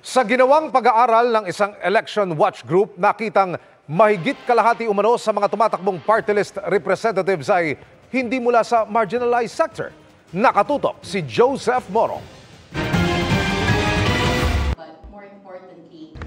Sa ginawang pag-aaral ng isang election watch group, nakitang mahigit kalahati umano sa mga tumatakbong party list representatives ay hindi mula sa marginalized sector. Nakatutok si Joseph Morong.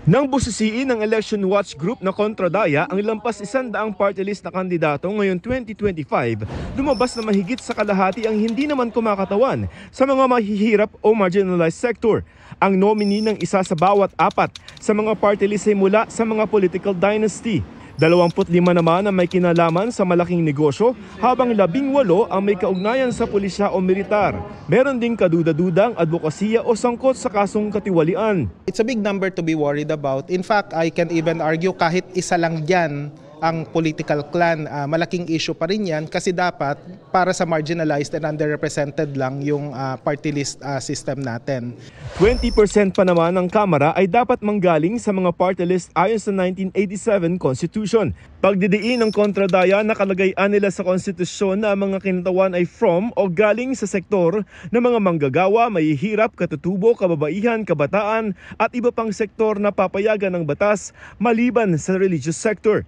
Nang busisiin ng Election Watch Group na kontradaya ang lampas 100 party list na kandidato ngayong 2025, lumabas na mahigit sa kalahati ang hindi naman kumakatawan sa mga mahihirap o marginalized sector. Ang nominee ng isa sa bawat apat sa mga party list ay mula sa mga political dynasty. 25 naman ang may kinalaman sa malaking negosyo, habang 18 ang may kaugnayan sa pulisya o militar. Meron ding kaduda-dudang advokasya o sangkot sa kasong katiwalian. It's a big number to be worried about. In fact, I can even argue kahit isa lang dyan ang political clan, malaking issue pa rin yan kasi dapat para sa marginalized and underrepresented lang yung party list system natin. 20% pa naman ng Kamara ay dapat manggaling sa mga party list ayon sa 1987 Constitution. Pagdidiin ng kontradaya, nakalagayan nila sa konstitusyon na ang mga kinatawan ay from o galing sa sektor ng mga manggagawa, mahihirap, katutubo, kababaihan, kabataan at iba pang sektor na papayagan ng batas maliban sa religious sector.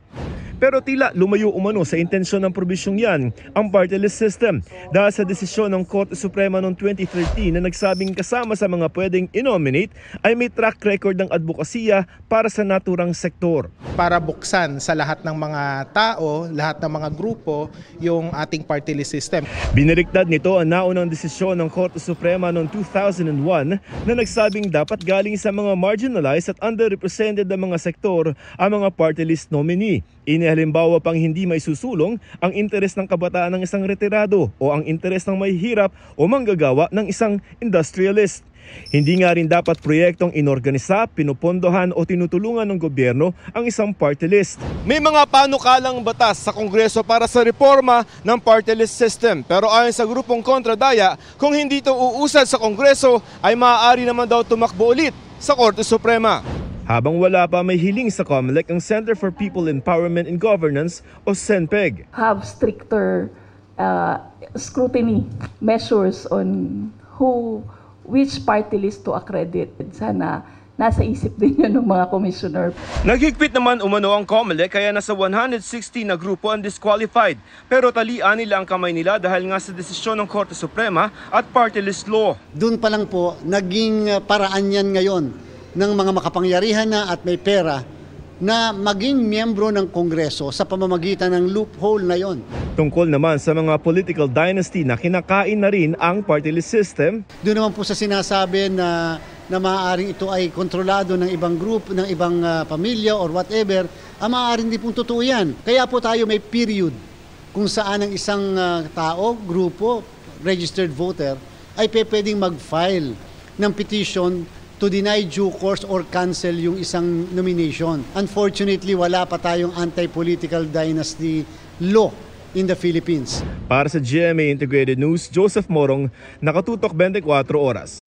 Pero tila lumayo umano sa intensyon ng probisyong yan ang party list system dahil sa desisyon ng Korte Suprema noong 2013 na nagsabing kasama sa mga pwedeng i-nominate ay may track record ng advokasya para sa naturang sektor. Para buksan sa lahat ng mga tao, lahat ng mga grupo, yung ating party list system. Binaliktad nito ang naunang desisyon ng Korte Suprema noong 2001 na nagsabing dapat galing sa mga marginalized at underrepresented na mga sektor ang mga party list nominee. Halimbawa pang hindi may susulong ang interes ng kabataan ng isang retirado o ang interes ng mahihirap o manggagawa ng isang industrialist. Hindi nga rin dapat proyektong inorganisa, pinupondohan o tinutulungan ng gobyerno ang isang party list. May mga panukalang batas sa Kongreso para sa reforma ng party list system. Pero ayon sa grupong kontradaya, kung hindi ito uusad sa Kongreso ay maaari naman daw tumakbo ulit sa Korte Suprema. Habang wala pa, may hiling sa COMELEC ang Center for People Empowerment and Governance o CENPEG. Have stricter scrutiny measures on which party list to accredit. Sana nasa isip din yun ng mga commissioner. Naghigpit naman umano ang COMELEC kaya nasa 160 na grupo ang disqualified. Pero talian nila ang kamay nila dahil nga sa desisyon ng Korte Suprema at party list law. Doon pa lang po, naging paraan yan ngayon ng mga makapangyarihan na at may pera na maging miyembro ng Kongreso sa pamamagitan ng loophole na yon. Tungkol naman sa mga political dynasty na kinakain na rin ang party list system. Doon naman po sa sinasabi na maaaring ito ay kontrolado ng ibang group, ng ibang pamilya or whatever, maaaring di pong totoo yan. Kaya po tayo may period kung saan ang isang tao, grupo, registered voter, ay pwedeng mag-file ng petition to deny due course or cancel yung isang nomination. Unfortunately, wala pa tayong anti-political dynasty law in the Philippines. Para sa GMA Integrated News, Joseph Morong, Nakatutok 24 Oras.